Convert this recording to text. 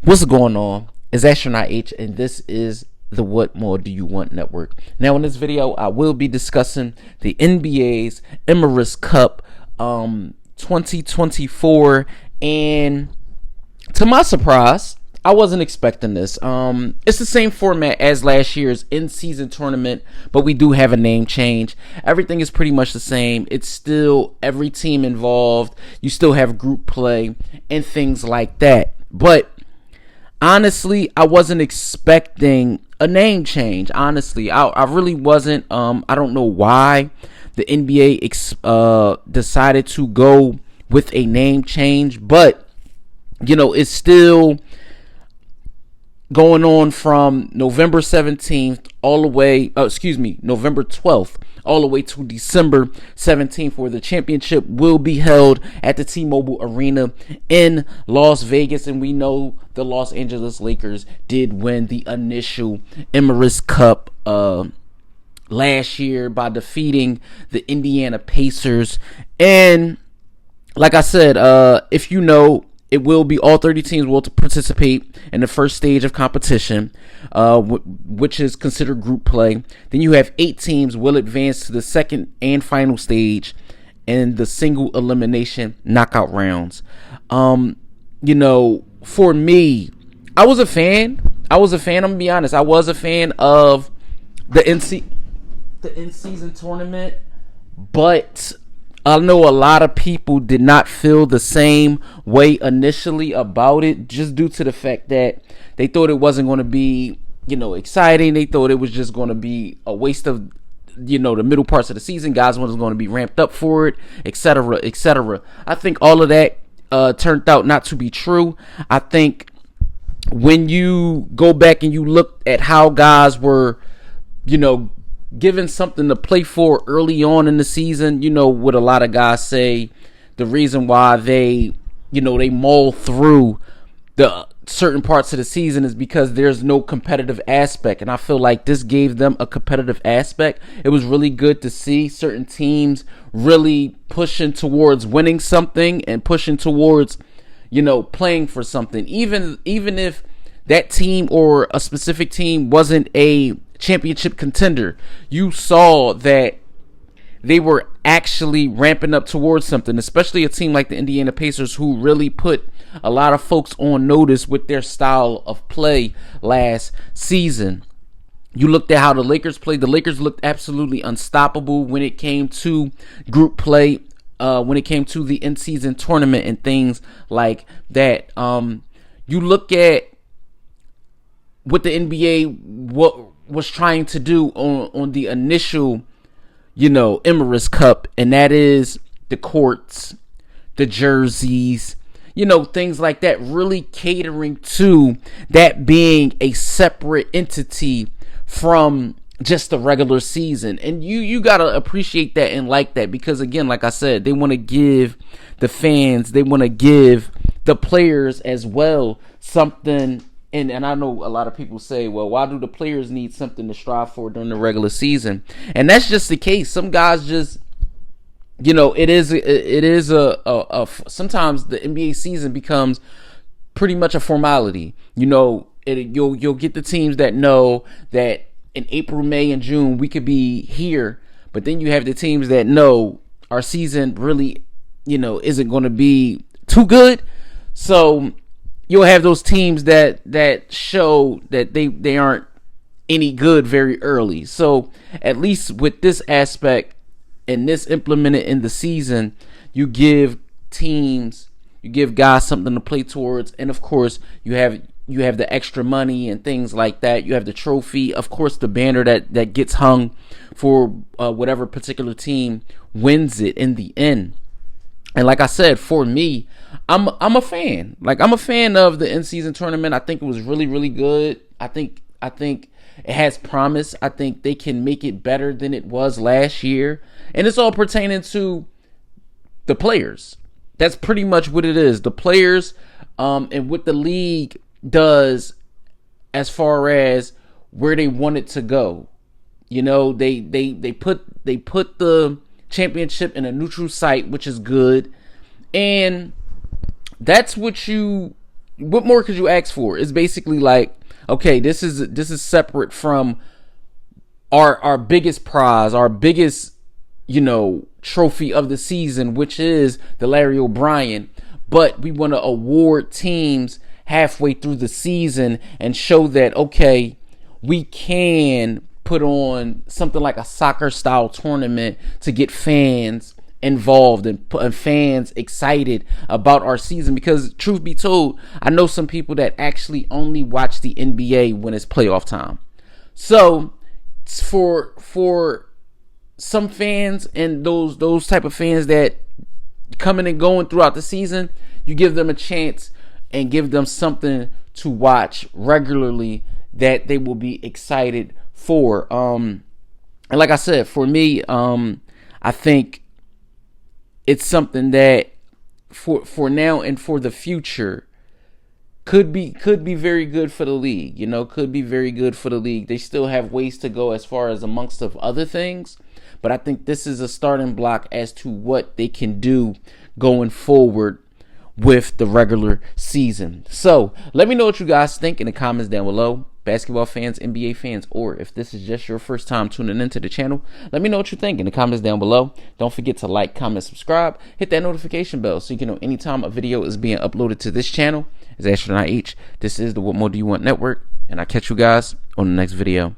What's going on? It's Astronaut H, and this is the What More Do You Want Network. Now, in this video, I will be discussing the NBA's Emirates Cup 2024, and to my surprise, I wasn't expecting this. It's the same format as last year's in-season tournament, but we do have a name change. Everything is pretty much the same. It's still every team involved. You still have group play and things like that. But honestly, I wasn't expecting a name change. Honestly, I really wasn't. I don't know why the NBA decided to go with a name change, but it's still going on from November 17th all the way, November 12th all the way to December 17th, where the championship will be held at the T-Mobile Arena in Las Vegas. And we know the Los Angeles Lakers did win the initial Emirates Cup last year by defeating the Indiana Pacers. And like I said, if you know, it will be all 30 teams will participate in the first stage of competition, which is considered group play. Then you have 8 teams will advance to the second and final stage in the single elimination knockout rounds. For me, I was a fan. I'm gonna be honest. I was a fan of the in-season tournament, but I know a lot of people did not feel the same way initially about it, just due to the fact that they thought it wasn't going to be, exciting. They thought it was just going to be a waste of, the middle parts of the season. Guys wasn't going to be ramped up for it, etc., etc. I think all of that turned out not to be true. I think when you go back and you look at how guys were, given something to play for early on in the season, what a lot of guys say, the reason why they mull through the certain parts of the season is because there's no competitive aspect. And I feel like this gave them a competitive aspect. It was really good to see certain teams really pushing towards winning something and pushing towards, playing for something. Even if that team or a specific team wasn't a championship contender, you saw that they were actually ramping up towards something, especially a team like the Indiana Pacers, who really put a lot of folks on notice with their style of play last season. You looked at how the Lakers played. The Lakers looked absolutely unstoppable when it came to group play, when it came to the in-season tournament and things like that. You look at what the NBA was trying to do on the initial, Emirates Cup, and that is the courts, the jerseys, things like that, really catering to that being a separate entity from just the regular season. And you gotta appreciate that and like that, because again, like I said, they want to give the fans, they want to give the players as well something. And I know a lot of people say, well, why do the players need something to strive for during the regular season? And that's just the case. Some guys just, it is sometimes the NBA season becomes pretty much a formality. You'll get the teams that know that in April, May, and June we could be here, but then you have the teams that know our season really, isn't going to be too good. So you'll have those teams that show that they aren't any good very early. So at least with this aspect and this implemented in the season, you give guys something to play towards. And of course, you have the extra money and things like that. You have the trophy, of course, the banner that gets hung for whatever particular team wins it in the end. And like I said, for me, I'm a fan. I'm a fan of the in-season tournament. I think it was really, really good. I think it has promise. I think they can make it better than it was last year. And it's all pertaining to the players. That's pretty much what it is. The players, and what the league does as far as where they want it to go. They put the championship in a neutral site, which is good. And that's what you what more could you ask for? It's basically like, okay, this is separate from our biggest prize, our biggest, trophy of the season, which is the Larry O'Brien. But we want to award teams halfway through the season and show that, okay, we can put on something like a soccer style tournament to get fans involved and fans excited about our season. Because truth be told, I know some people that actually only watch the NBA when it's playoff time. So for some fans and those type of fans that coming and going throughout the season, you give them a chance and give them something to watch regularly that they will be excited for. And like I said, for me, I think it's something that for now and for the future could be very good for the league. Could be very good for the league. They still have ways to go as far as amongst of other things, but I think this is a starting block as to what they can do going forward with the regular season. So let me know what you guys think in the comments down below. Basketball fans, NBA fans, or if this is just your first time tuning into the channel, let me know what you think in the comments down below. Don't forget to like, comment, subscribe, hit that notification bell so you can know anytime a video is being uploaded to this channel. It's Astronaut H. This is the What More Do You Want Network, and I'll catch you guys on the next video.